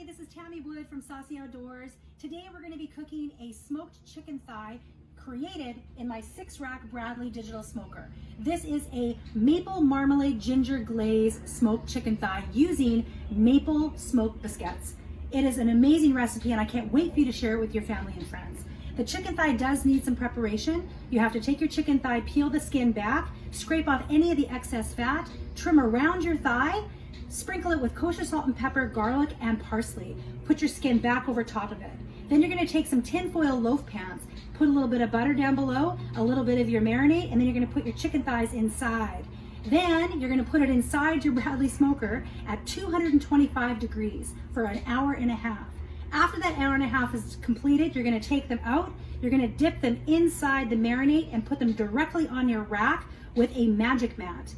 Hey, this is Tammy Wood from Saucy Outdoors. Today we're going to be cooking a smoked chicken thigh created in my 6-rack Bradley digital smoker. This is a maple marmalade ginger glaze smoked chicken thigh using maple smoked biscuits. It is an amazing recipe and I can't wait for you to share it with your family and friends. The chicken thigh does need some preparation. You have to take your chicken thigh, peel the skin back, scrape off any of the excess fat, trim around your thigh, sprinkle it with kosher salt and pepper, garlic, and parsley. Put your skin back over top of it. Then you're gonna take some tinfoil loaf pans, put a little bit of butter down below, a little bit of your marinade, and then you're gonna put your chicken thighs inside. Then you're gonna put it inside your Bradley smoker at 225 degrees for an hour and a half. After that hour and a half is completed, you're gonna take them out, you're gonna dip them inside the marinade and put them directly on your rack with a magic mat.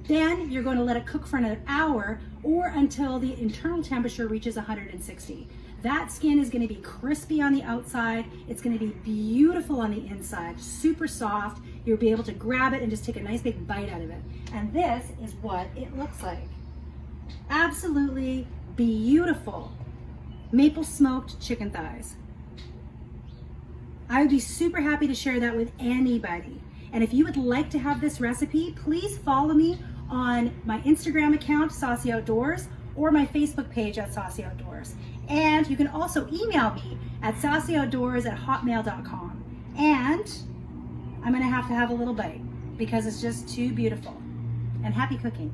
Then you're going to let it cook for another hour or until the internal temperature reaches 160. That skin is going to be crispy on the outside. It's going to be beautiful on the inside, super soft. You'll be able to grab it and just take a nice big bite out of it. And this is what it looks like. Absolutely beautiful maple smoked chicken thighs. I would be super happy to share that with anybody. And if you would like to have this recipe, please follow me on my Instagram account, Saucy Outdoors, or my Facebook page at Saucy Outdoors. And you can also email me at sausyoutdoors@hotmail.com. And I'm gonna have to have a little bite because it's just too beautiful. And happy cooking.